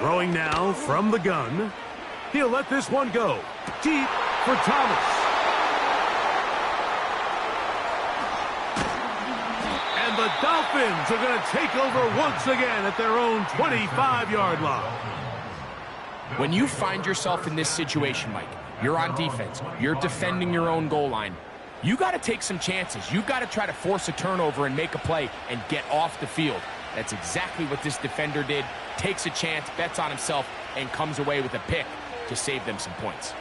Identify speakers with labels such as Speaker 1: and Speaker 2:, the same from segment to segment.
Speaker 1: Throwing now from the gun. He'll let this one go. Deep for Thomas. And the Dolphins are going to take over once again at their own 25-yard line.
Speaker 2: When you find yourself in this situation, Mike, you're on defense, you're defending your own goal line, you got to take some chances. You got to try to force a turnover and make a play and get off the field. That's exactly what this defender did. Takes a chance, bets on himself, and comes away with a pick to save them some points.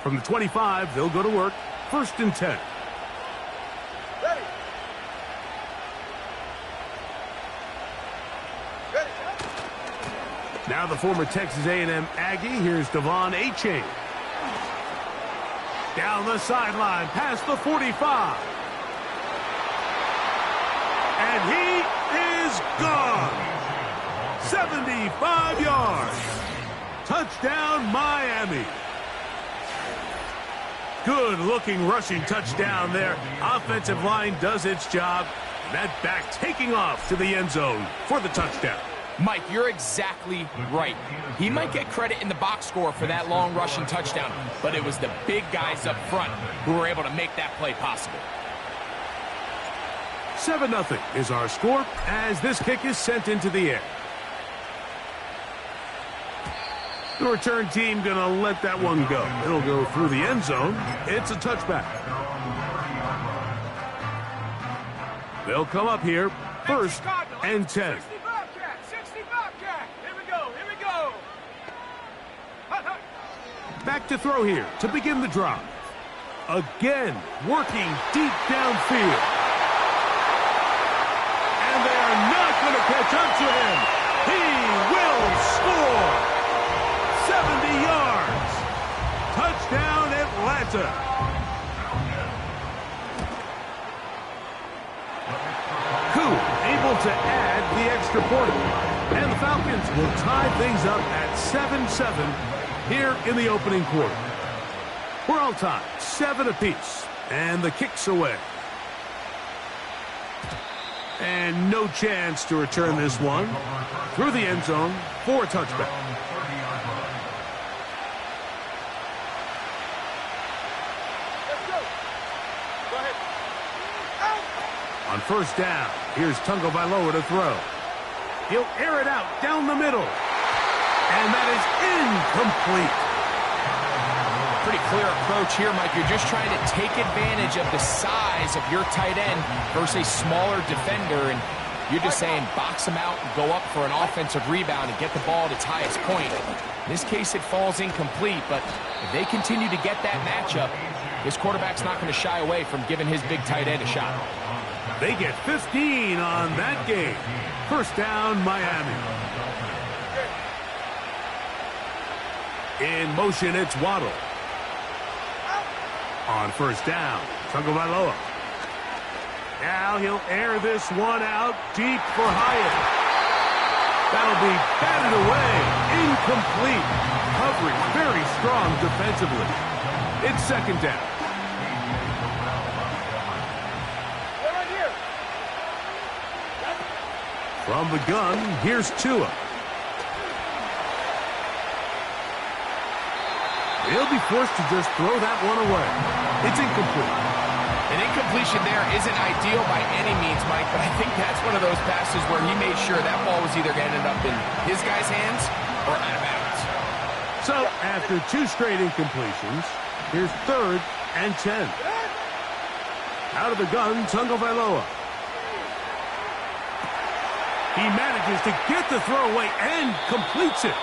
Speaker 1: From the 25, they'll go to work. 1st and 10. Now the former Texas A&M Aggie. Here's Devon Achane. Down the sideline, past the 45. And he is gone. 75 yards. Touchdown, Miami. Good-looking rushing touchdown there. Offensive line does its job. That back taking off to the end zone for the touchdown.
Speaker 2: Mike, you're exactly right. He might get credit in the box score for that long rushing touchdown, but it was the big guys up front who were able to make that play possible.
Speaker 1: 7-0 is our score as this kick is sent into the air. The return team going to let that one go. It'll go through the end zone. It's a touchback. They'll come up here, 1st and 10. Back to throw here to begin the drive. Again, working deep downfield. And they are not going to catch up to him. He will score. 70 yards. Touchdown, Atlanta. Koo able to add the extra point. And the Falcons will tie things up at 7-7 here in the opening quarter. We're all tied, 7 apiece. And the kick's away. And no chance to return this one through the end zone for a touchback. On 1st down, here's Tungo Vailoa to throw. He'll air it out down the middle. And that is incomplete.
Speaker 2: Pretty clear approach here, Mike. You're just trying to take advantage of the size of your tight end versus a smaller defender, and you're just saying box him out and go up for an offensive rebound and get the ball at its highest point. In this case, it falls incomplete, but if they continue to get that matchup, this quarterback's not going to shy away from giving his big tight end a shot.
Speaker 1: They get 15 on that game. 1st down, Miami. In motion, it's Waddle. On 1st down, Tungo Vailoa. Now he'll air this one out deep for Hyatt. That'll be batted away. Incomplete. Coverage very strong defensively. It's 2nd down. From the gun, here's Tua. He'll be forced to just throw that one away. It's incomplete.
Speaker 2: An incompletion there isn't ideal by any means, Mike, but I think that's one of those passes where he made sure that ball was either going to end up in his guy's hands or out of bounds.
Speaker 1: So, after 2 straight incompletions, here's 3rd and 10. Out of the gun, Tungo Vailoa. He manages to get the throw away and completes it.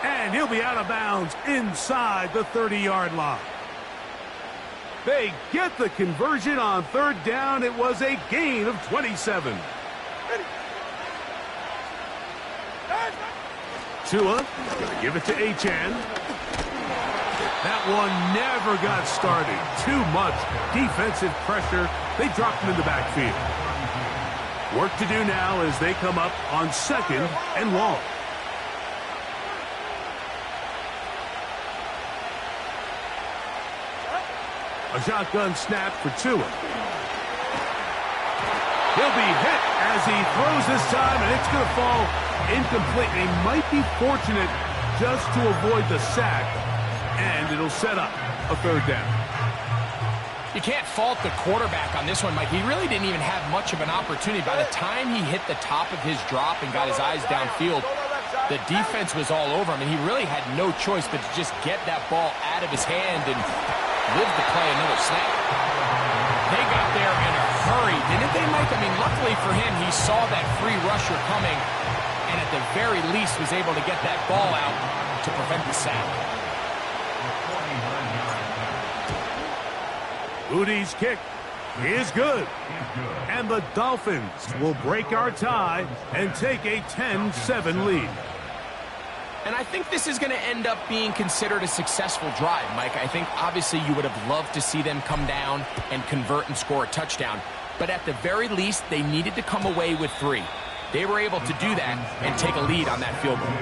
Speaker 1: And he'll be out of bounds inside the 30-yard line. They get the conversion on 3rd down. It was a gain of 27. Tua going to give it to Achane. That one never got started. Too much defensive pressure. They dropped him in the backfield. Work to do now as they come up on 2nd and long. A shotgun snap for Tua. He'll be hit as he throws this time, and it's going to fall incomplete. He might be fortunate just to avoid the sack, and it'll set up a third down.
Speaker 2: You can't fault the quarterback on this one, Mike. He really didn't even have much of an opportunity. By the time he hit the top of his drop and got his eyes downfield, the defense was all over him, and he really had no choice but to just get that ball out of his hand and live to play another snap. They got there in a hurry, didn't they, Mike? I mean, luckily for him, he saw that free rusher coming, and at the very least was able to get that ball out to prevent the sack.
Speaker 1: Udi's kick is good. And the Dolphins will break our tie and take a 10-7 lead.
Speaker 2: And I think this is going to end up being considered a successful drive, Mike. I think obviously you would have loved to see them come down and convert and score a touchdown. But at the very least, they needed to come away with 3. They were able to do that and take a lead on that field goal.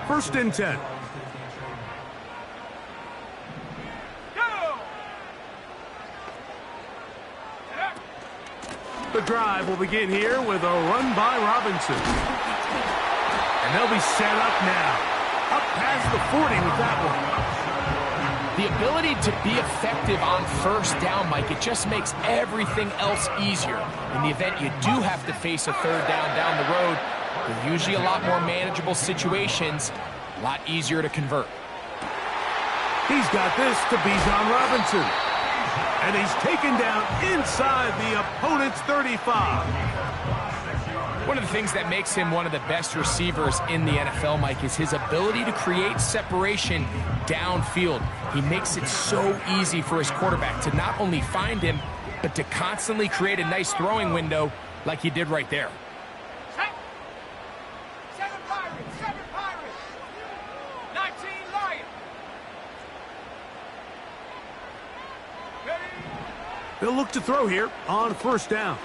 Speaker 1: First and 10. The drive will begin here with a run by Robinson. And they'll be set up now. Up past the 40 with that one.
Speaker 2: The ability to be effective on first down, Mike, it just makes everything else easier. In the event you do have to face a third down the road, they're usually a lot more manageable situations, a lot easier to convert.
Speaker 1: He's got this to Bijan Robinson. And he's taken down inside the opponent's 35.
Speaker 2: One of the things that makes him one of the best receivers in the NFL, Mike, is his ability to create separation downfield. He makes it so easy for his quarterback to not only find him, but to constantly create a nice throwing window like he did right there.
Speaker 1: They'll look to throw here on first down.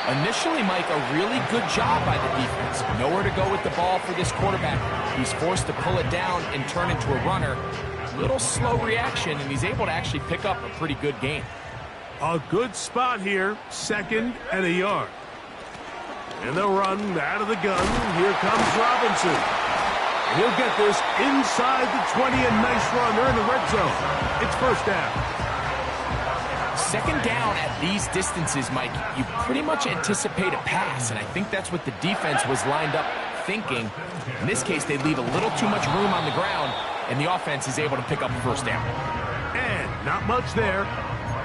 Speaker 2: Initially, Mike, a really good job by the defense. Nowhere to go with the ball for this quarterback. He's forced to pull it down and turn into a runner. Little slow reaction, and he's able to actually pick up a pretty good gain.
Speaker 1: A good spot here, 2nd and a yard. And they'll run out of the gun. Here comes Robinson. He'll get this inside the 20, a nice run. They're in the red zone. It's first down.
Speaker 2: Second down at these distances, Mike, you pretty much anticipate a pass, and I think that's what the defense was lined up thinking. In this case, they leave a little too much room on the ground, and the offense is able to pick up a first down.
Speaker 1: And not much there.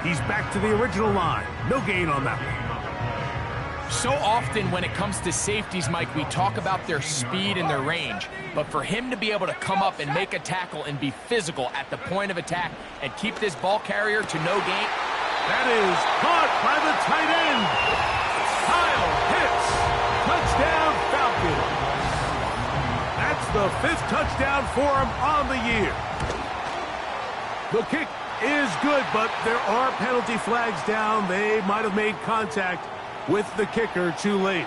Speaker 1: He's back to the original line. No gain on that one.
Speaker 2: So often when it comes to safeties, Mike, we talk about their speed and their range. But for him to be able to come up and make a tackle and be physical at the point of attack and keep this ball carrier to no gain.
Speaker 1: That is caught by the tight end. Kyle hits. Touchdown Falcons. That's the 5th touchdown for him on the year. The kick is good, but there are penalty flags down. They might have made contact with the kicker too late.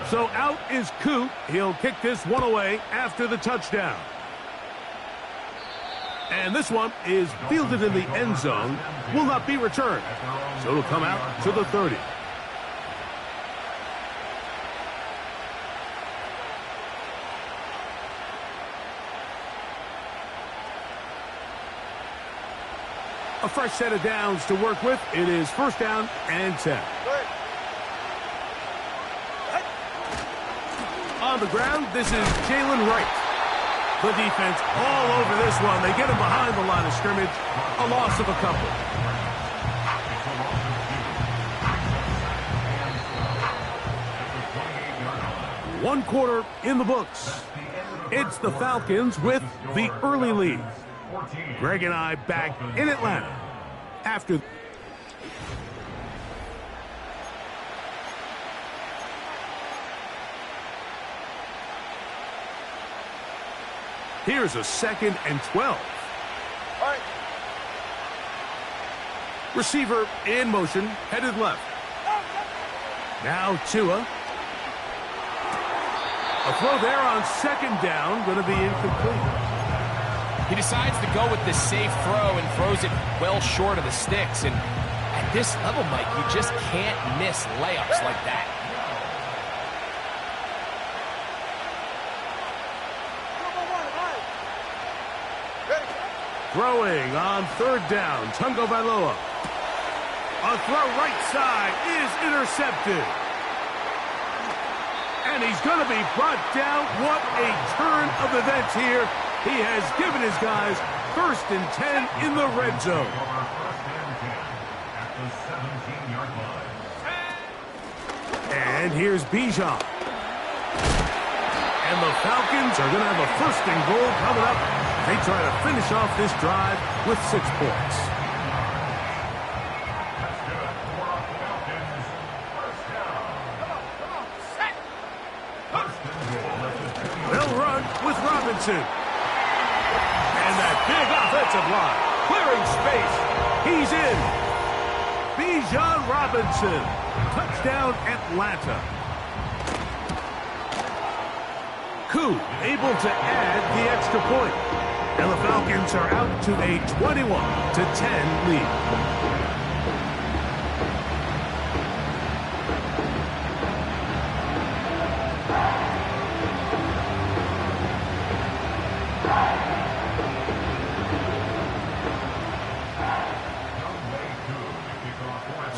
Speaker 1: So out is Coot. He'll kick this one away after the touchdown. And this one is fielded in the end zone. Will not be returned. So it'll come out to the 30. A fresh set of downs to work with. It is first down and 10. On the ground, this is Jalen Wright. The defense all over this one. They get him behind the line of scrimmage. A loss of a couple. One quarter in the books. It's the Falcons with the early lead. Greg and I back in Atlanta after. Here's a 2nd and 12.
Speaker 3: All right.
Speaker 1: Receiver in motion, headed left. Now Tua. A throw there on 2nd down, going to be incomplete.
Speaker 2: He decides to go with the safe throw and throws it well short of the sticks. And at this level, Mike, you just can't miss layups like that.
Speaker 1: Throwing on 3rd down, Tungo Bailoa. A throw right side is intercepted. And he's going to be brought down. What a turn of events here. He has given his guys 1st and 10 in the red zone. And here's Bijan. And the Falcons are going to have a 1st and goal coming up. They try to finish off this drive with 6 points. They'll run with Robinson. And that big offensive line. Clearing space. He's in. Bijan Robinson. Touchdown, Atlanta. Koo able to add the extra point. And the Falcons are out to a 21-10 lead.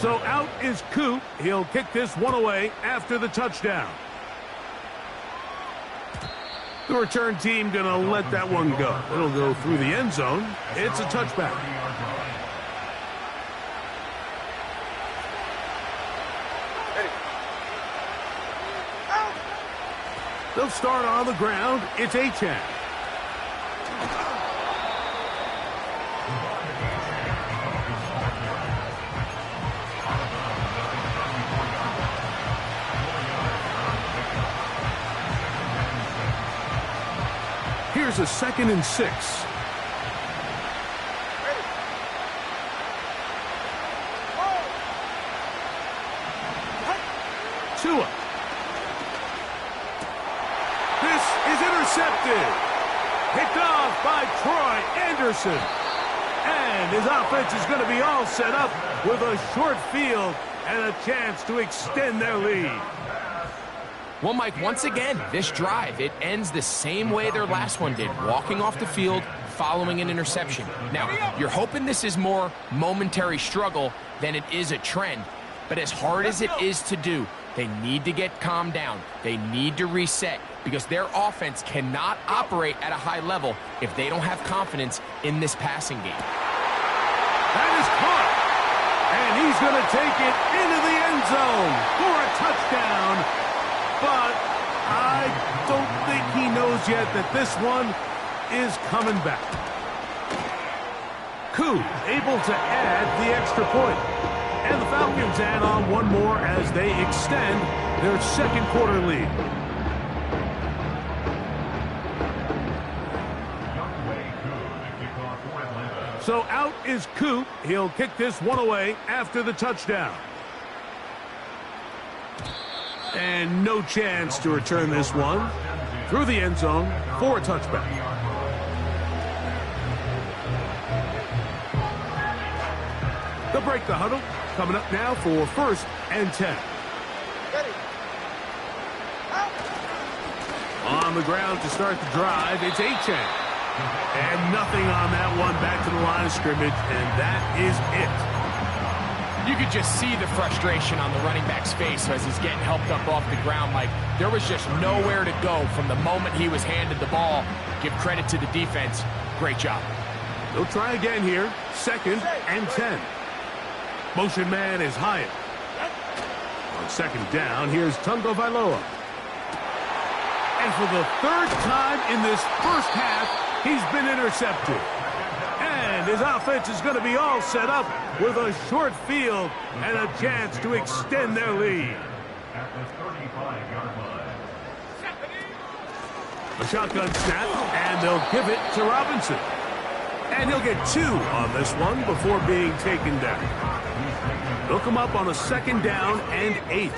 Speaker 1: So out is Koo. He'll kick this one away after the touchdown. The return team going to let that one go. It'll go through the end zone. It's a touchback. They'll start on the ground. It's Achane. Here's a 2nd and 6. Tua. This is intercepted. Picked off by Troy Anderson. And his offense is going to be all set up with a short field and a chance to extend their lead.
Speaker 2: Well, Mike, once again, this drive, it ends the same way their last one did, walking off the field, following an interception. Now, you're hoping this is more momentary struggle than it is a trend, but as hard as it is to do, they need to get calmed down. They need to reset because their offense cannot operate at a high level if they don't have confidence in this passing game.
Speaker 1: That is caught, and he's going to take it into the end zone for a touchdown. But I don't think he knows yet that this one is coming back. Koo able to add the extra point. And the Falcons add on one more as they extend their 2nd quarter lead. So out is Koo. He'll kick this one away after the touchdown. And no chance to return this one through the end zone for a touchback. They'll break the huddle. Coming up now for 1st and 10. On the ground to start the drive, it's Achane. And nothing on that one, back to the line of scrimmage, and that is it.
Speaker 2: You could just see the frustration on the running back's face as he's getting helped up off the ground. Like, there was just nowhere to go from the moment he was handed the ball. Give credit to the defense. Great job.
Speaker 1: They'll try again here. 2nd and 10. Motion man is Hyatt. On 2nd down, here's Tungo Bailoa. And for the 3rd time in this first half, he's been intercepted. And his offense is going to be all set up with a short field and a chance to extend their lead. A shotgun snap, and they'll give it to Robinson. And he'll get 2 on this one before being taken down. They'll come up on a 2nd down and 8.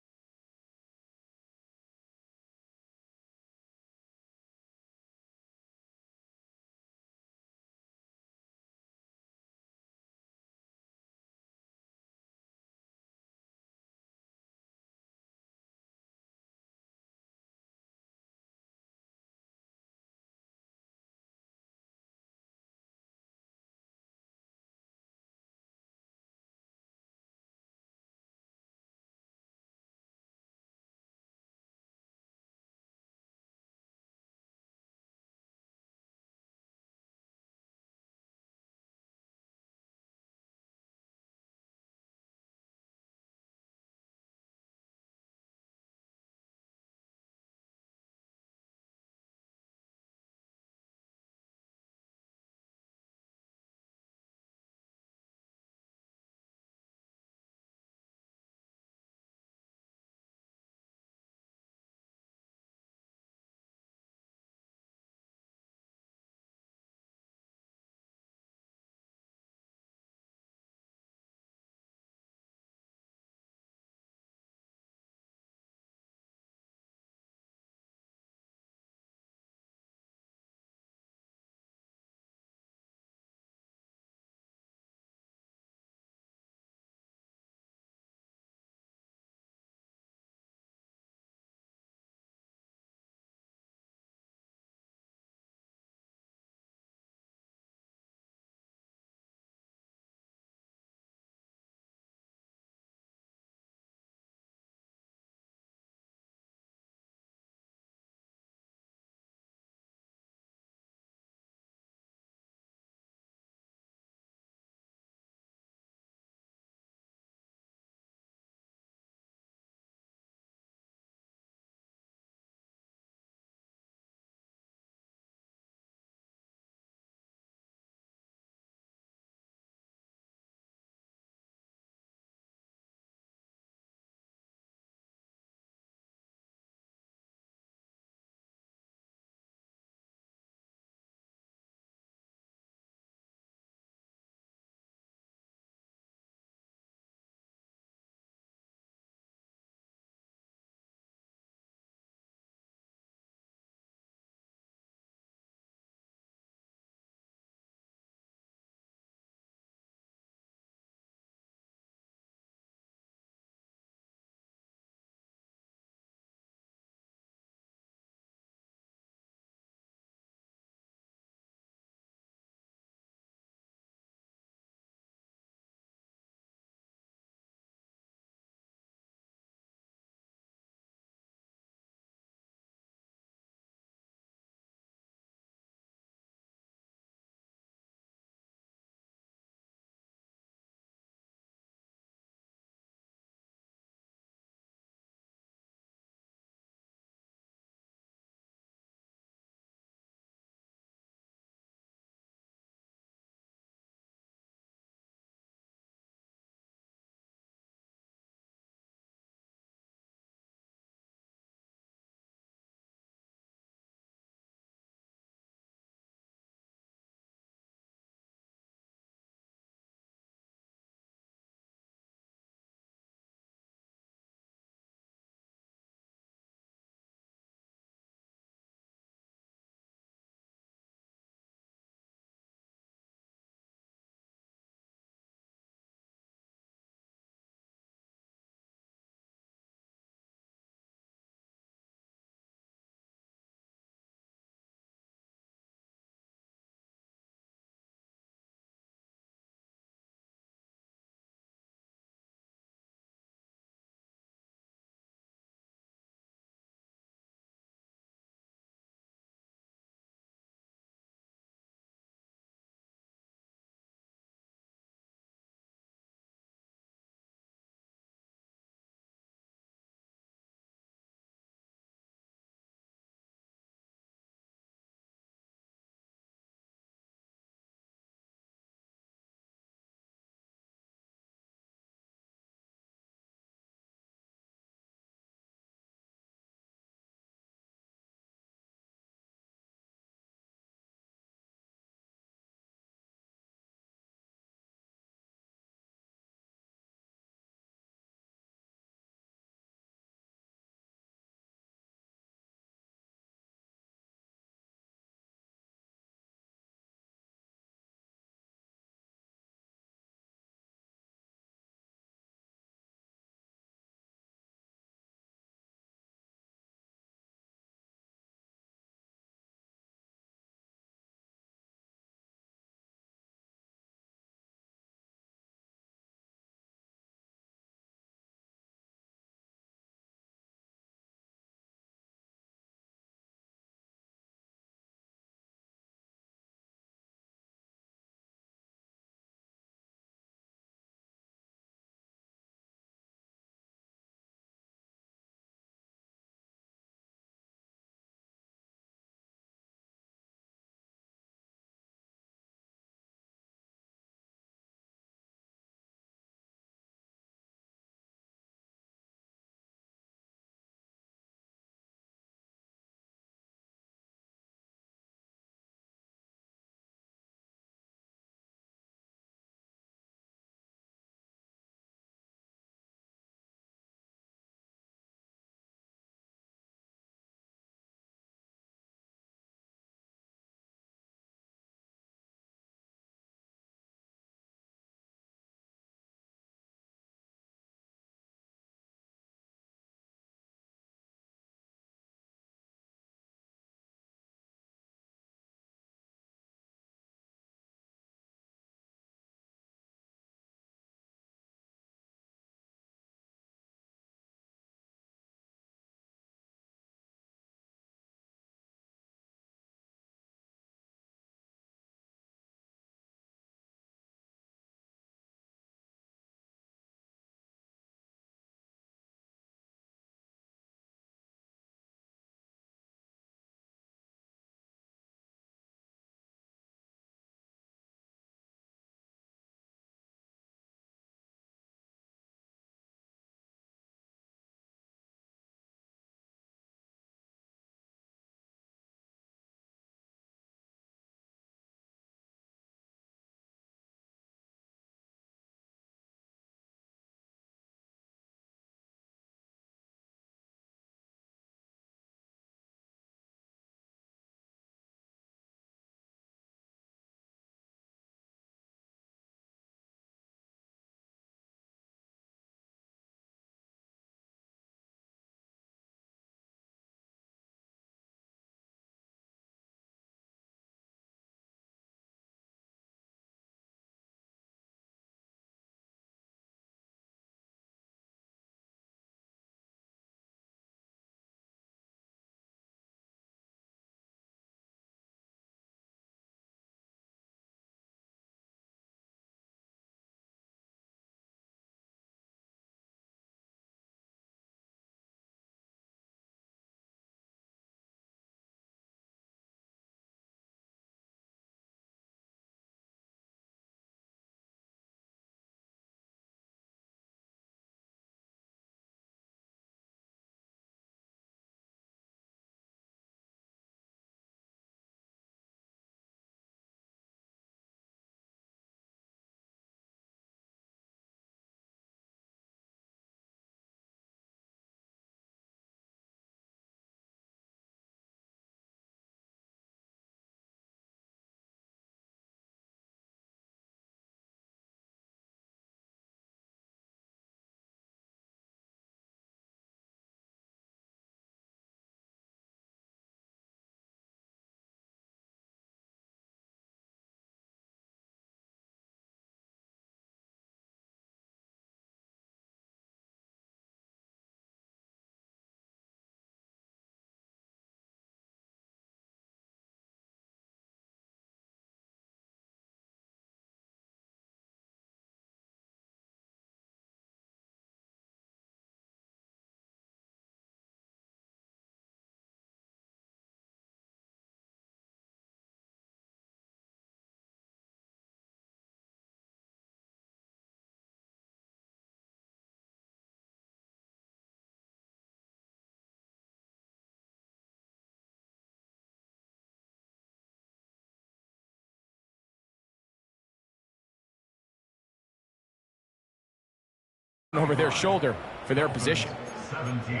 Speaker 2: over their shoulder for their position.
Speaker 3: 17.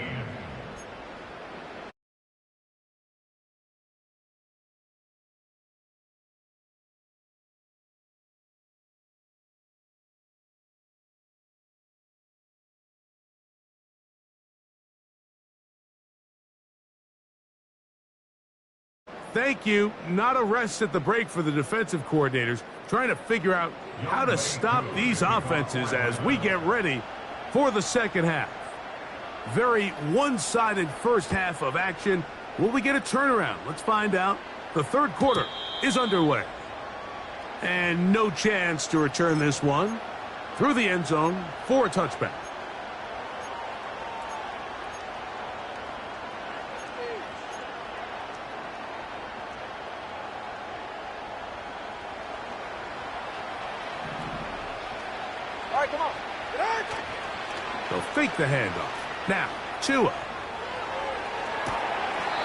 Speaker 1: Thank you. Not a rest at the break for the defensive coordinators, trying to figure out how to stop these offenses as we get ready for the second half. Very one-sided first half of action. Will we get a turnaround? Let's find out. The third quarter is underway. And no chance to return this one through the end zone for a touchback. They'll fake the handoff. Now, Tua.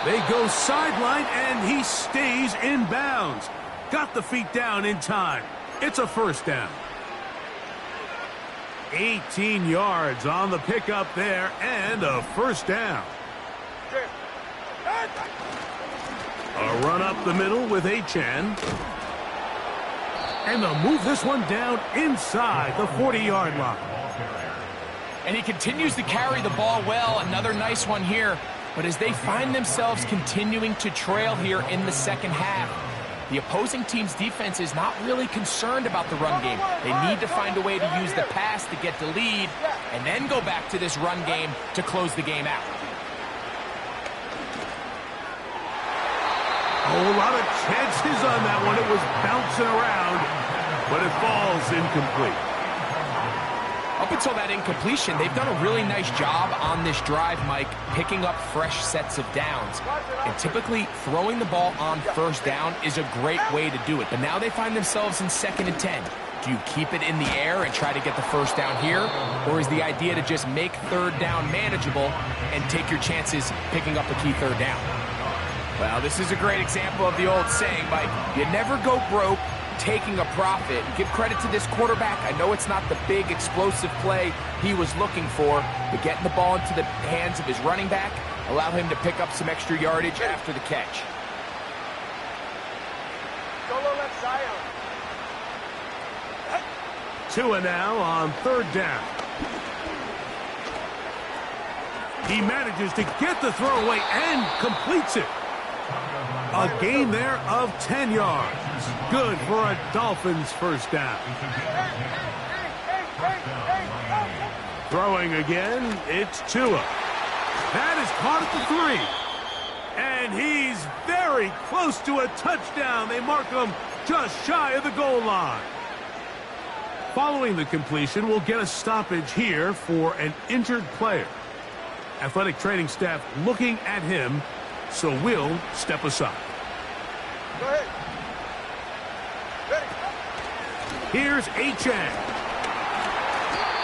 Speaker 1: They go sideline, and he stays in bounds. Got the feet down in time. It's a first down. 18 yards on the pickup there, and a first down. A run up the middle with Achan. And they'll move this one down inside the 40-yard line.
Speaker 2: And he continues to carry the ball well. Another nice one here. But as they find themselves continuing to trail here in the second half, the opposing team's defense is not really concerned about the run game. They need to find a way to use the pass to get the lead and then go back to this run game to close the game out.
Speaker 1: A whole lot of chances on that one. It was bouncing around, but it falls incomplete.
Speaker 2: Up until that incompletion, they've done a really nice job on this drive, Mike, picking up fresh sets of downs. And typically, throwing the ball on first down is a great way to do it. But now they find themselves in 2nd and 10. Do you keep it in the air and try to get the first down here? Or is the idea to just make third down manageable and take your chances picking up a key third down? Well, this is a great example of the old saying, Mike. You never go broke taking a profit. Give credit to this quarterback. I know it's not the big explosive play he was looking for, but getting the ball into the hands of his running back allow him to pick up some extra yardage after the catch.
Speaker 1: Tua now on third down. He manages to get the throw away and completes it. A gain there of 10 yards. Good for a Dolphins first down. Throwing again, it's Tua. That is caught at the 3. And he's very close to a touchdown. They mark him just shy of the goal line. Following the completion, we'll get a stoppage here for an injured player. Athletic training staff looking at him, so we'll step aside.
Speaker 4: Go ahead.
Speaker 1: Here's Achan.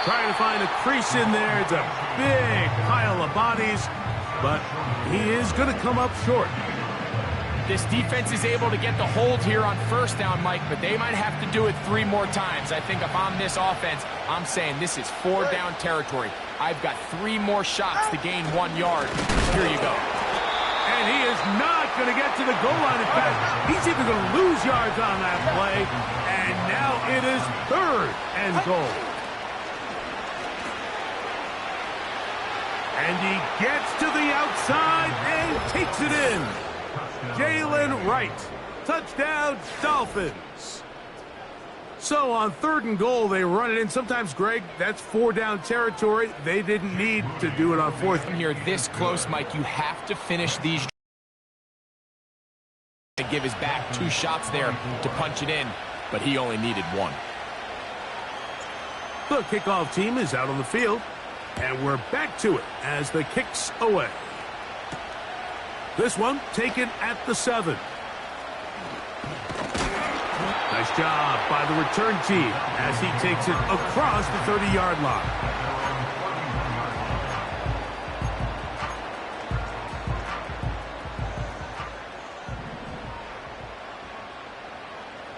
Speaker 1: Trying to find a crease in there. It's a big pile of bodies, but he is going to come up short.
Speaker 2: This defense is able to get the hold here on first down, Mike, but they might have to do it 3 more times. I think if I'm this offense, I'm saying this is 4 down territory. I've got 3 more shots to gain 1 yard. Here you go.
Speaker 1: And he is not going to get to the goal line. In fact, he's even going to lose yards on that play. And now it is 3rd and goal. And he gets to the outside and takes it in. Jalen Wright. Touchdown, Dolphins. So on 3rd and goal, they run it in. Sometimes, Greg, that's 4 down territory. They didn't need to do it on 4th.
Speaker 2: When you're this close, Mike, you have to finish these. To give his back 2 shots there to punch it in, but he only needed 1.
Speaker 1: The kickoff team is out on the field, and we're back to it as the kick's away. This one taken at the 7. Nice job by the return team as he takes it across the 30-yard line.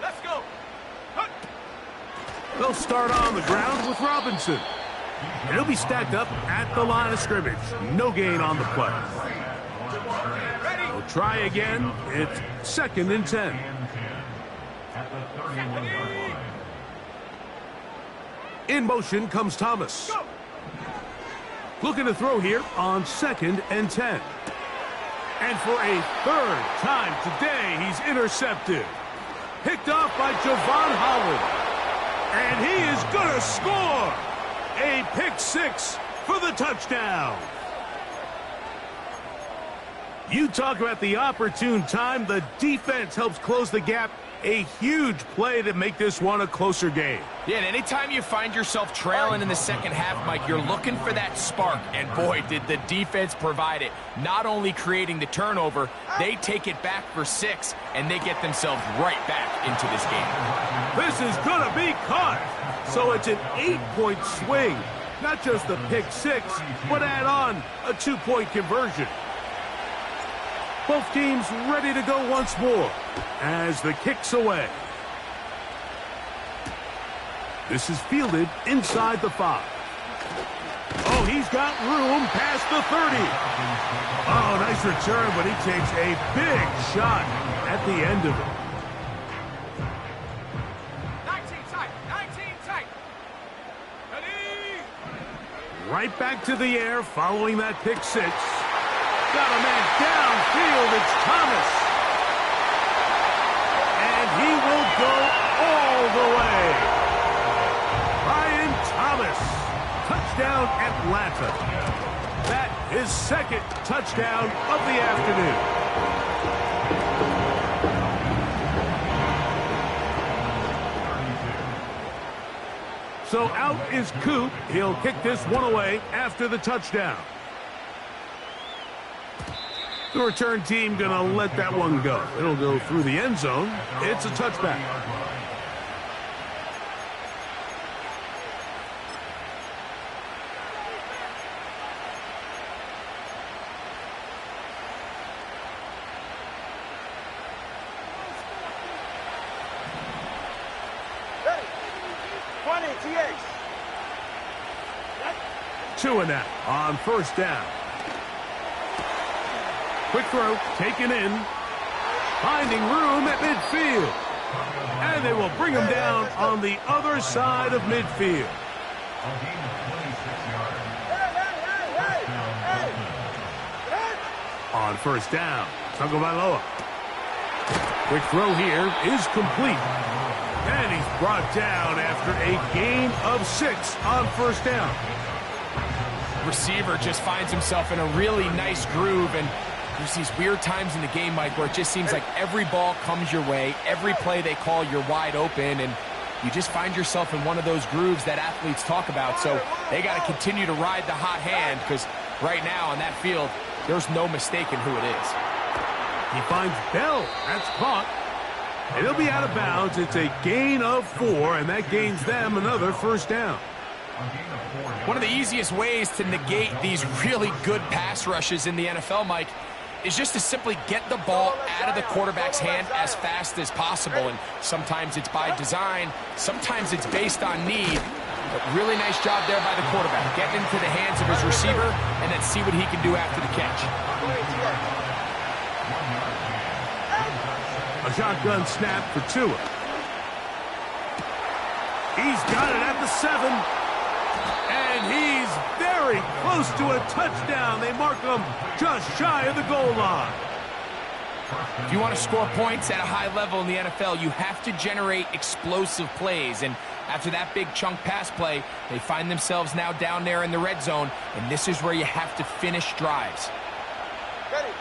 Speaker 4: Let's go.
Speaker 1: They'll start on the ground with Robinson. And he'll be stacked up at the line of scrimmage. No gain on the play. We'll try again. It's 2nd and 10. In motion comes Thomas. Looking to throw here on 2nd and 10. And for a 3rd time today, he's intercepted. Picked off by Javon Holland. And he is going to score. A pick 6 for the touchdown. You talk about the opportune time. The defense helps close the gap. A huge play to make this one a closer game.
Speaker 2: Yeah, and anytime you find yourself trailing in the second half, Mike, you're looking for that spark. And boy, did the defense provide it. Not only creating the turnover, they take it back for 6, and they get themselves right back into this game.
Speaker 1: This is going to be caught. So it's an 8-point swing. Not just the pick 6, but add on a 2-point conversion. Both teams ready to go once more as the kick's away. This is fielded inside the 5. Oh, he's got room past the 30. Oh, nice return, but he takes a big shot at the end of it.
Speaker 4: 19 tight. Ready?
Speaker 1: Right back to the air following that pick 6. Got a man downfield. It's Thomas. And he will go all the way. Brian Thomas. Touchdown, Atlanta. That is 2nd touchdown of the afternoon. So out is Coop. He'll kick this one away after the touchdown. The return team going to let that one go. It'll go through the end zone. It's a touchback.
Speaker 4: Ready? 20 TH.
Speaker 1: 2 and out on 1st down. Quick throw, taken in. Finding room at midfield. And they will bring him down on the other side of midfield. On 1st down, Tagovailoa. Quick throw here is complete. And he's brought down after a gain of 6 on 1st down.
Speaker 2: Receiver just finds himself in a really nice groove, and there's these weird times in the game, Mike, where it just seems like every ball comes your way. Every play they call, you're wide open, and you just find yourself in one of those grooves that athletes talk about. So they got to continue to ride the hot hand, because right now on that field, there's no mistaking who it is.
Speaker 1: He finds Bell. That's caught. And he'll be out of bounds. It's a gain of 4, and that gains them another 1st down.
Speaker 2: One of the easiest ways to negate these really good pass rushes in the NFL, Mike, is just to simply get the ball out of the quarterback's hand as fast as possible. And sometimes it's by design, sometimes it's based on need. But really nice job there by the quarterback, getting into the hands of his receiver and then see what he can do after the catch.
Speaker 1: A shotgun snap for Tua. He's got it at the 7. And he's very close to a touchdown. They mark him just shy of the goal line.
Speaker 2: If you want to score points at a high level in the NFL, you have to generate explosive plays. And after that big chunk pass play, they find themselves now down there in the red zone. And this is where you have to finish drives.
Speaker 4: Ready?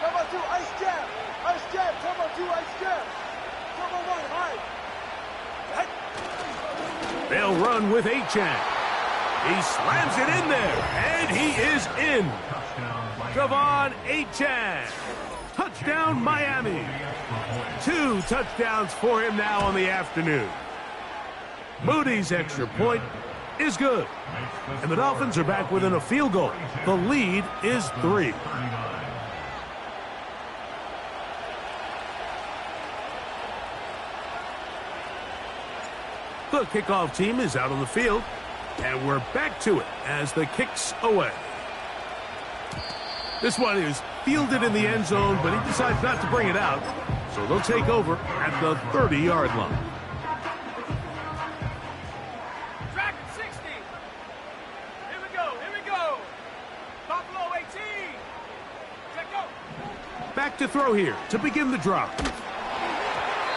Speaker 4: Turbo 2, ice jab. Ice jab. Turbo 2, ice jab. Turbo 1, high.
Speaker 1: They'll run with Achane. He slams it in there, and he is in. Javon Achane. Touchdown, Miami. 2 touchdowns for him now on the afternoon. Moody's extra point is good. And the Dolphins are back within a field goal. The lead is 3. The kickoff team is out on the field. And we're back to it as the kick's away. This one is fielded in the end zone, but he decides not to bring it out. So they'll take over at the 30-yard line.
Speaker 4: Track at 60. Here we go. Buffalo 18. Check go.
Speaker 1: Back to throw here to begin the drive.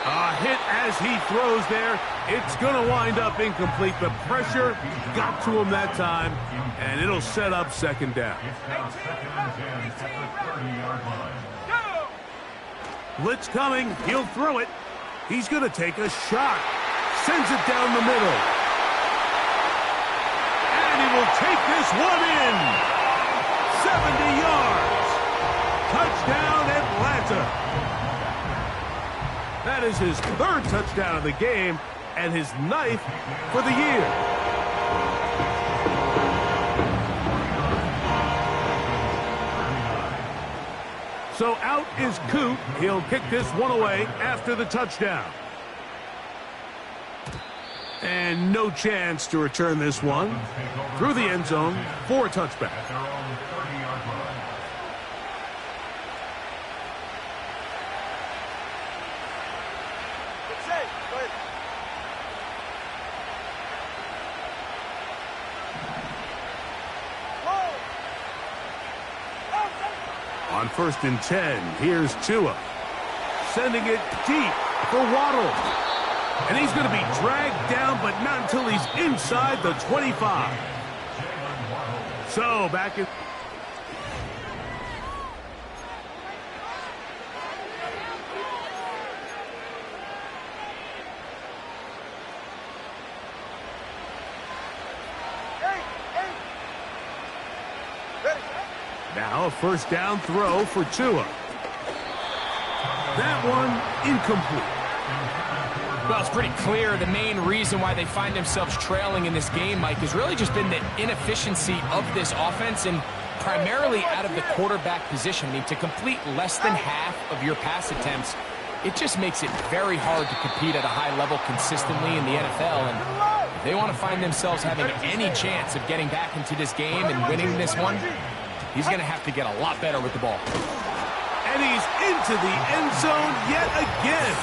Speaker 1: A hit as he throws there. It's going to wind up incomplete. The pressure got to him that time, and it'll set up second down. Blitz coming. He'll throw it. He's going to take a shot. Sends it down the middle. And he will take this one in. 70 yards. Touchdown, Atlanta. That is his third touchdown of the game and his 9th for the year. So out is Coot. He'll kick this one away after the touchdown. And no chance to return this one through the end zone for a touchback. On 1st and 10, here's Tua. Sending it deep for Waddle. And he's going to be dragged down, but not until he's inside the 25. So, back in... Now a first down throw for Tua. That one incomplete.
Speaker 2: Well, it's pretty clear the main reason why they find themselves trailing in this game, Mike, has really just been the inefficiency of this offense and primarily out of the quarterback position. I mean, to complete less than half of your pass attempts, it just makes it very hard to compete at a high level consistently in the NFL. And if they want to find themselves having any chance of getting back into this game and winning this one, he's going to have to get a lot better with the ball.
Speaker 1: And he's into the end zone yet again.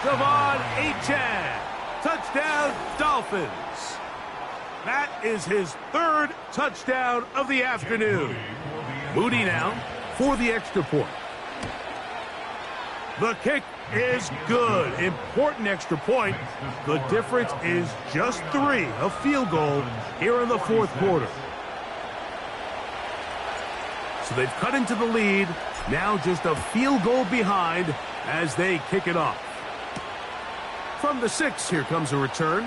Speaker 1: Devon Achane. Touchdown, Dolphins. That is his 3rd touchdown of the afternoon. Moody now for the extra point. The kick is good. Important extra point. The difference is just 3, a field goal here in the 4th quarter. So they've cut into the lead. Now just a field goal behind as they kick it off. From the 6, here comes a return.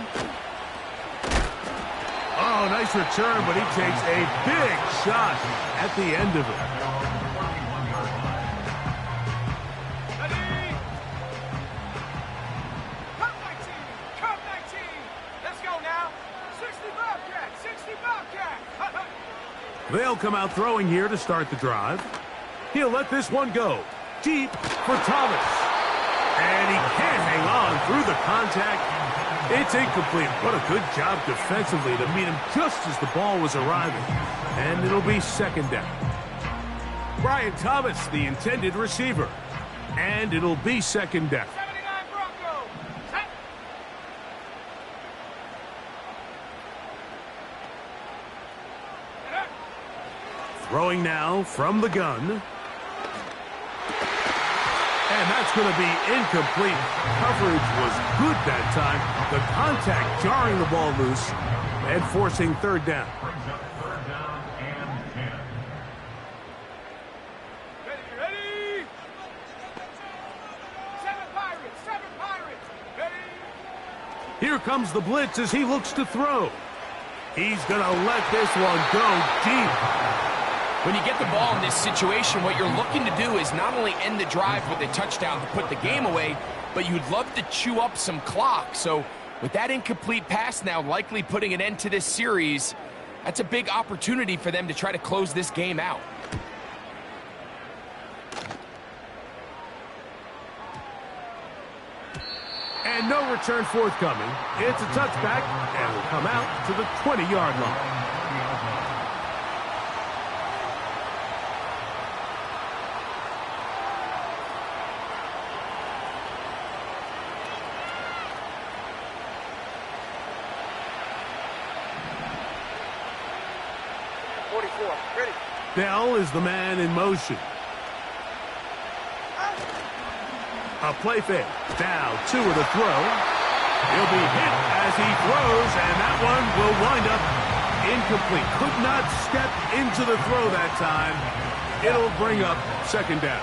Speaker 1: Oh, nice return, but he takes a big shot at the end of it.
Speaker 4: Ready? Come 19. Let's go now. 60 Bobcat. 60 Bobcat.
Speaker 1: They'll come out throwing here to start the drive. He'll let this one go. Deep for Thomas. And he can't hang on through the contact. It's incomplete. What a good job defensively to meet him just as the ball was arriving. And it'll be second down. Brian Thomas, the intended receiver. And it'll be second down.
Speaker 4: 79 Broncos. Set.
Speaker 1: Throwing now from the gun. And that's going to be incomplete. Coverage was good that time. The contact jarring the ball loose and forcing 3rd down.
Speaker 4: Ready? 7 Pirates. Ready?
Speaker 1: Here comes the blitz as he looks to throw. He's going to let this one go deep.
Speaker 2: When you get the ball in this situation, what you're looking to do is not only end the drive with a touchdown to put the game away, but you'd love to chew up some clock. So with that incomplete pass now likely putting an end to this series, that's a big opportunity for them to try to close this game out.
Speaker 1: And no No return forthcoming. It's a touchback, and will come out to the 20-yard line.
Speaker 4: Ready.
Speaker 1: Bell is the man in motion. A play fake. Now, 2 of the throw. He'll be hit as he throws, and that one will wind up incomplete. Could not step into the throw that time. It'll bring up second down.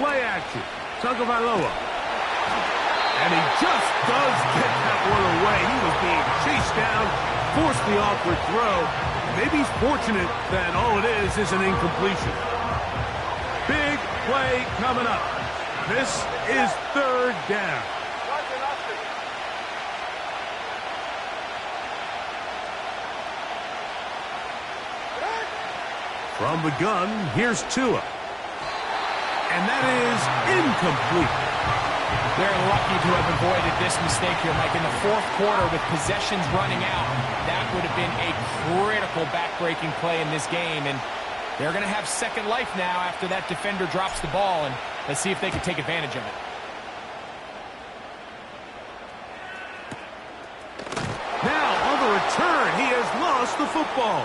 Speaker 1: Play action. Tagovailoa. And he just does get that one away. He was being chased down, forced the awkward throw. Maybe he's fortunate that all it is an incompletion. Big play coming up. This is third down. From the gun, here's Tua. And that is incomplete.
Speaker 2: They're lucky to have avoided this mistake here, Mike. In the fourth quarter, with possessions running out, that would have been a critical back-breaking play in this game. And they're going to have second life now after that defender drops the ball. And let's see if they can take advantage of it.
Speaker 1: Now, on the return, he has lost the football.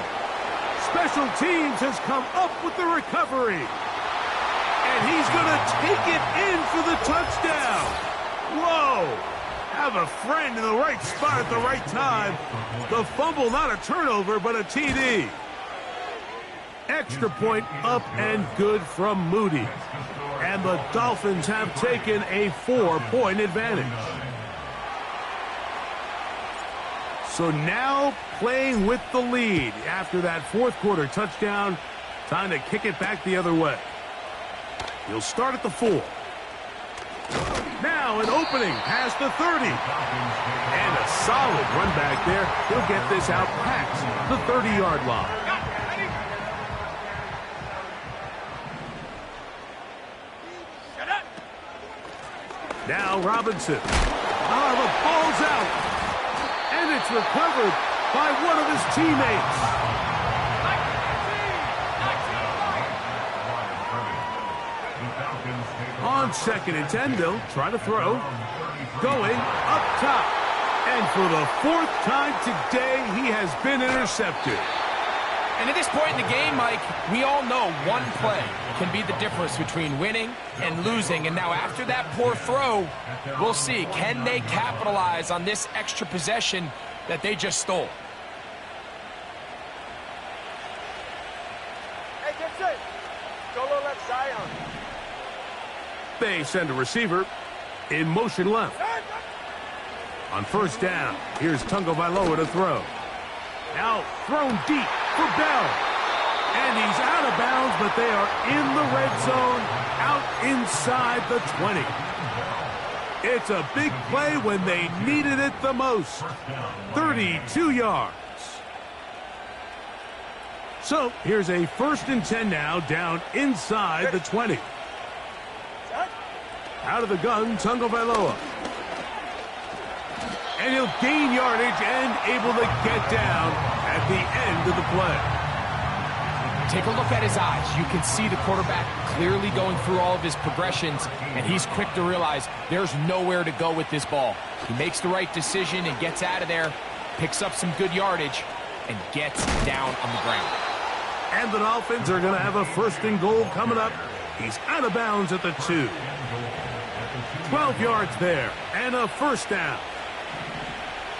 Speaker 1: Special teams has come up with the recovery. And he's going to take it in for the touchdown. Whoa! Have a friend in the right spot at the right time. The fumble, not a turnover, but a TD. Extra point up and good from Moody. And the Dolphins have taken a 4-point advantage. So now playing with the lead after that fourth quarter touchdown. Time to kick it back the other way. He'll start at the 4. Now an opening past the 30. And a solid run back there. He'll get this out past the 30-yard line. Now Robinson. The ball's out. And it's recovered by one of his teammates. On 2nd and 10, they'll try to throw. Going up top. And for the 4th time today, he has been intercepted.
Speaker 2: And at this point in the game, Mike, we all know one play can be the difference between winning and losing. And now after that poor throw, we'll see. Can they capitalize on this extra possession that they just stole?
Speaker 4: Hey, get safe. Go low left, Zion.
Speaker 1: They send a receiver in motion left. On first down, here's Tagovailoa to throw. Now thrown deep for Bell. And he's out of bounds, but they are in the red zone, out inside the 20. It's a big play when they needed it the most. 32 yards. So here's a 1st and 10 now, down inside the 20. Out of the gun, Tagovailoa. And he'll gain yardage and able to get down at the end of the play.
Speaker 2: Take a look at his eyes. You can see the quarterback clearly going through all of his progressions, and he's quick to realize there's nowhere to go with this ball. He makes the right decision and gets out of there, picks up some good yardage, and gets down on the ground.
Speaker 1: And the Dolphins are going to have a 1st and goal coming up. He's out of bounds at the 2. 12 yards there, and a 1st down.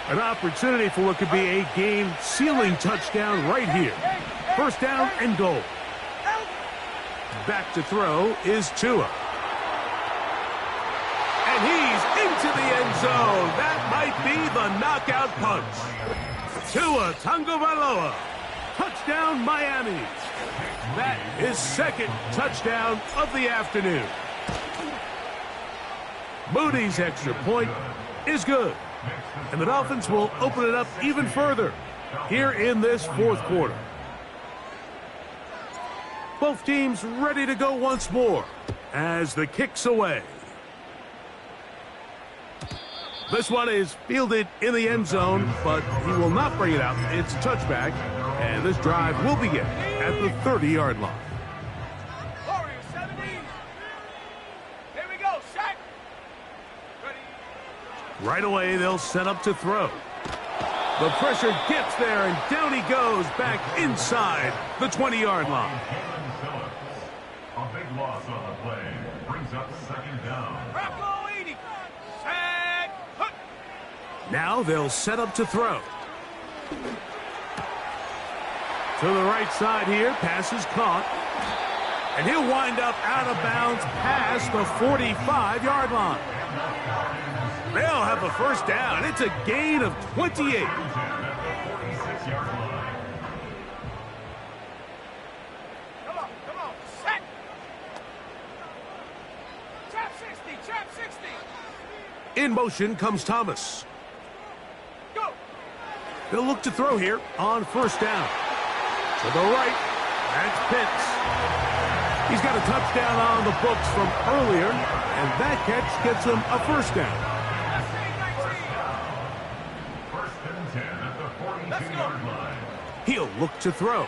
Speaker 1: An opportunity for what could be a game-sealing touchdown right here. 1st down and goal. Back to throw is Tua. And he's into the end zone. That might be the knockout punch. Tua Tagovailoa. Touchdown, Miami. That is 2nd touchdown of the afternoon. Moody's extra point is good. And the Dolphins will open it up even further here in this 4th quarter. Both teams ready to go once more as the kick's away. This one is fielded in the end zone, but he will not bring it out. It's a touchback, and this drive will begin at the 30-yard line.
Speaker 4: Warriors 70. Here we go, set. Ready.
Speaker 1: Right away, they'll set up to throw. The pressure gets there, and down he goes back inside the 20-yard line.
Speaker 3: A big loss on the play brings up second down.
Speaker 4: Rocco 80. Set. Hook.
Speaker 1: Now they'll set up to throw. To the right side here, pass is caught. And he'll wind up out of bounds past the 45-yard line. They'll have a first down. It's a gain of 28.
Speaker 4: Come on, set. Trap 60.
Speaker 1: In motion comes Thomas.
Speaker 4: Go.
Speaker 1: They'll look to throw here on first down. To the right, that's Pitts. He's got a touchdown on the books from earlier, and that catch gets him a first down.
Speaker 3: First and 10 at the 42-yard line.
Speaker 1: He'll look to throw.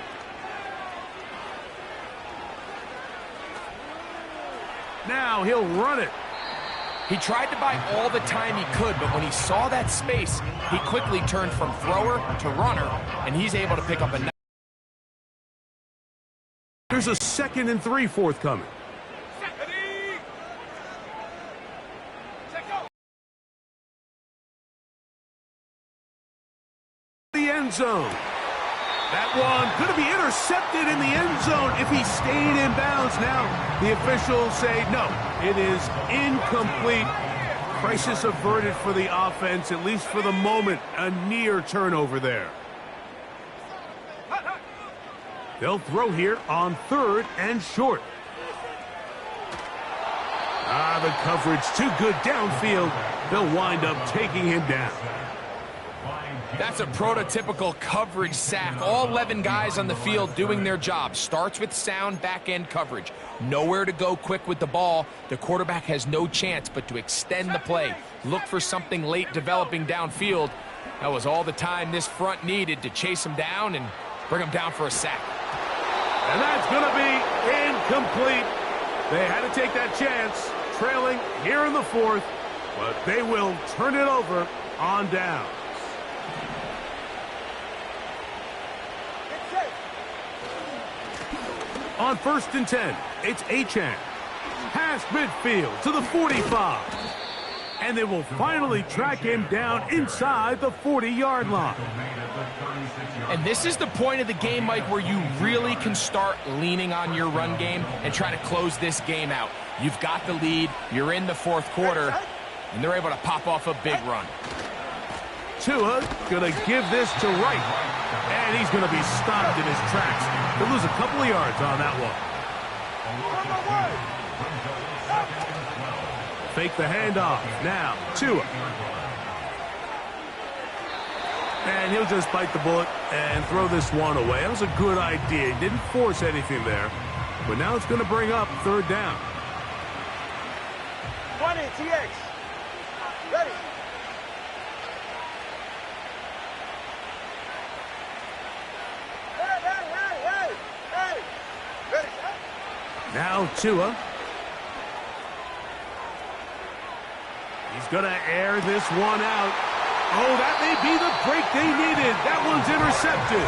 Speaker 1: Now he'll run it.
Speaker 2: He tried to buy all the time he could, but when he saw that space, he quickly turned from thrower to runner, and he's able to pick up a...
Speaker 1: There's a 2nd and 3 forthcoming.
Speaker 4: Ready. Set, go.
Speaker 1: The end zone. That one going to be intercepted in the end zone if he stayed in bounds. Now the officials say no, it is incomplete. Crisis averted for the offense, at least for the moment. A near turnover there. They'll throw here on 3rd and short. The coverage too good downfield. They'll wind up taking him down.
Speaker 2: That's a prototypical coverage sack. All 11 guys on the field doing their job. Starts with sound back-end coverage. Nowhere to go quick with the ball. The quarterback has no chance but to extend the play. Look for something late developing downfield. That was all the time this front needed to chase him down and bring him down for a sack.
Speaker 1: And that's going to be incomplete. They had to take that chance, trailing here in the 4th, but they will turn it over on down. On 1st and 10, it's Achane. Past midfield to the 45. And they will finally track him down inside the 40-yard line.
Speaker 2: And this is the point of the game, Mike, where you really can start leaning on your run game and try to close this game out. You've got the lead, you're in the 4th quarter, and they're able to pop off a big run.
Speaker 1: Tua going to give this to Wright, and he's going to be stopped in his tracks. He'll lose a couple of yards on that one. Fake the handoff. Now, Tua. And he'll just bite the bullet and throw this one away. That was a good idea. He didn't force anything there. But now it's going to bring up 3rd down.
Speaker 4: 20, TX. Ready. Hey. Ready, set.
Speaker 1: Now Tua. He's going to air this one out. Oh, that may be the break they needed. That one's intercepted.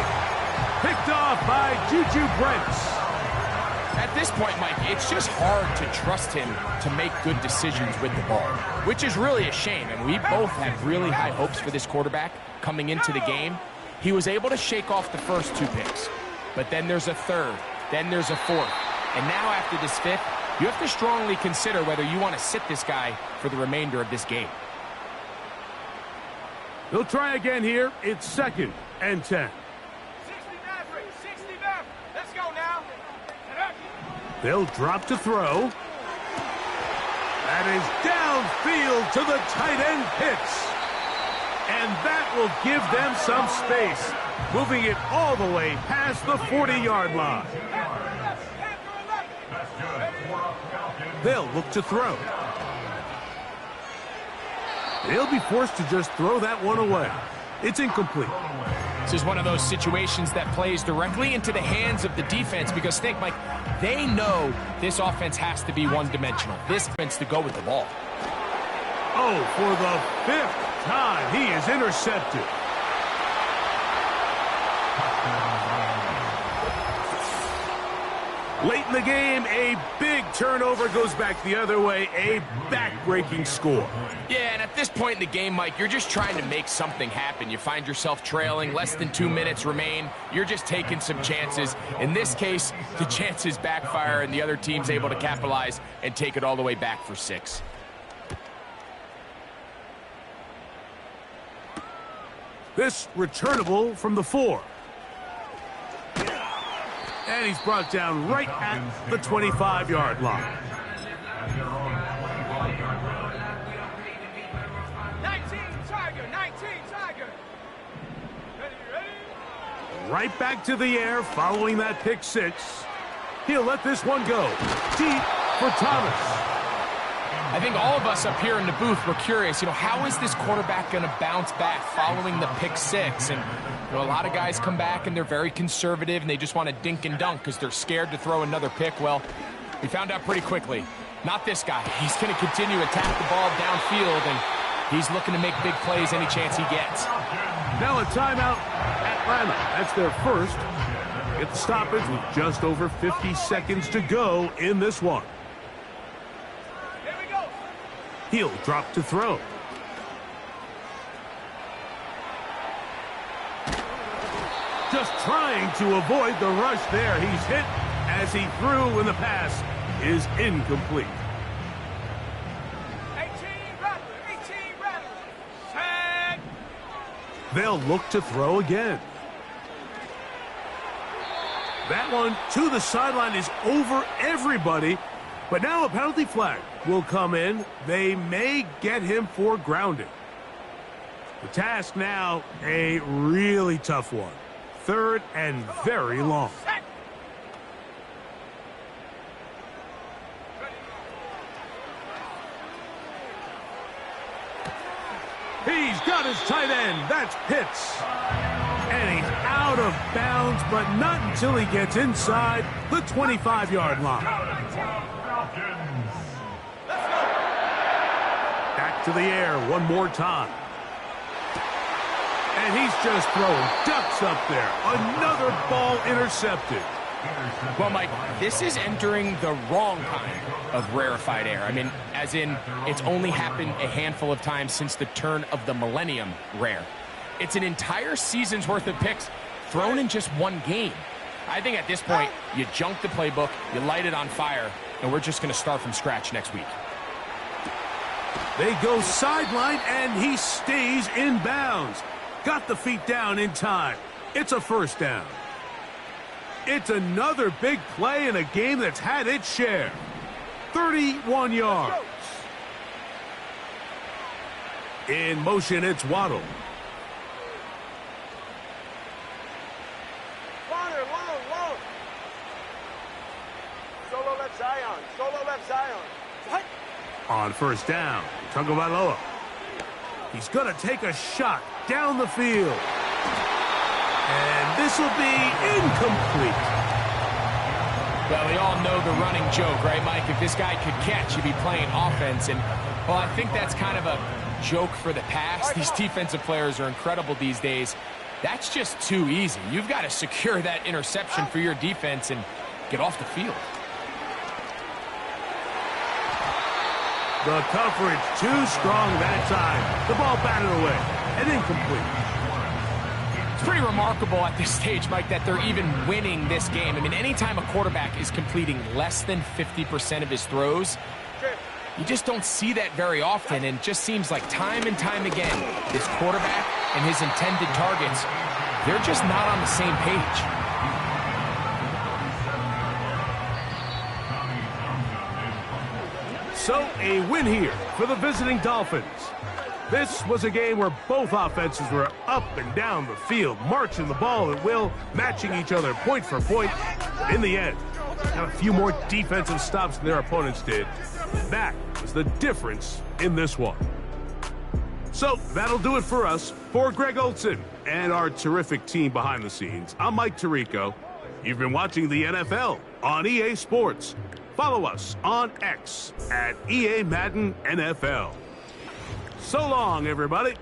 Speaker 1: Picked off by Juju Brents.
Speaker 2: At this point, Mike, it's just hard to trust him to make good decisions with the ball, which is really a shame. And we both had really high hopes for this quarterback coming into the game. He was able to shake off the first 2 picks. But then there's a 3rd. Then there's a 4th. And now after this 5th, you have to strongly consider whether you want to sit this guy for the remainder of this game.
Speaker 1: They'll try again here. It's 2nd and 10.
Speaker 4: 60 Maverick, 60 Maverick. Let's go now.
Speaker 1: They'll drop to throw. That is downfield to the tight end Pitts. And that will give them some space, moving it all the way past the 40-yard line. They'll look to throw. He'll be forced to just throw that one away. It's incomplete.
Speaker 2: This is one of those situations that plays directly into the hands of the defense because think, Mike, they know this offense has to be one-dimensional. This offense to go with the ball.
Speaker 1: Oh, for the 5th time, he is intercepted. Late in the game, a big turnover goes back the other way, a back-breaking score.
Speaker 2: Yeah, and at this point in the game, Mike, you're just trying to make something happen. You find yourself trailing, less than 2 minutes remain. You're just taking some chances. In this case, the chances backfire, and the other team's able to capitalize and take it all the way back for 6.
Speaker 1: This returnable from the 4. And he's brought down right at the 25-yard line.
Speaker 4: 19 Tiger. Ready?
Speaker 1: Right back to the air following that pick 6. He'll let this one go deep for Thomas.
Speaker 2: I think all of us up here in the booth were curious, how is this quarterback going to bounce back following the pick 6? And a lot of guys come back and they're very conservative and they just want to dink and dunk because they're scared to throw another pick. Well, we found out pretty quickly. Not this guy. He's going to continue to attack the ball downfield, and he's looking to make big plays any chance he gets.
Speaker 1: Now a timeout, Atlanta. That's their first. Get the stoppage with just over 50 seconds to go in this one.
Speaker 4: Here we go.
Speaker 1: He'll drop to throw. Just trying to avoid the rush there. He's hit as he threw when the pass is incomplete.
Speaker 4: 18 Rattler. Tag.
Speaker 1: They'll look to throw again. That one to the sideline is over everybody. But now a penalty flag will come in. They may get him for grounding. The task now, a really tough one. 3rd and very long. He's got his tight end. That's Pitts. And he's out of bounds, but not until he gets inside the 25-yard line. Back to the air one more time. And he's just throwing ducks up there. Another ball intercepted.
Speaker 2: Well, Mike, this is entering the wrong kind of rarefied air. I mean, as in, it's only happened a handful of times since the turn of the millennium rare. It's an entire season's worth of picks thrown in just one game. I think at this point, you junk the playbook, you light it on fire, and we're just going to start from scratch next week.
Speaker 1: They go sideline, and he stays in bounds. Got the feet down in time. It's a first down. It's another big play in a game that's had its share. 31 yards. In motion, it's Waddle.
Speaker 4: Corner, long. Solo left Zion. What?
Speaker 1: On first down, Tagovailoa. He's going to take a shot down the field. And this will be incomplete.
Speaker 2: Well, we all know the running joke, right, Mike? If this guy could catch, he'd be playing offense. And, well, I think that's kind of a joke for the past. These defensive players are incredible these days. That's just too easy. You've got to secure that interception for your defense and get off the field.
Speaker 1: The coverage too strong that time. The ball batted away and incomplete.
Speaker 2: It's pretty remarkable at this stage, Mike, that they're even winning this game. I mean, anytime a quarterback is completing less than 50% of his throws, you just don't see that very often, and it just seems like time and time again, this quarterback and his intended targets, they're just not on the same page.
Speaker 1: So, a win here for the visiting Dolphins. This was a game where both offenses were up and down the field, marching the ball at will, matching each other point for point. In the end, had a few more defensive stops than their opponents did. That was the difference in this one. So that'll do it for us. For Greg Olson and our terrific team behind the scenes, I'm Mike Tirico. You've been watching the NFL on EA Sports. Follow us on X at EA Madden NFL. So long, everybody.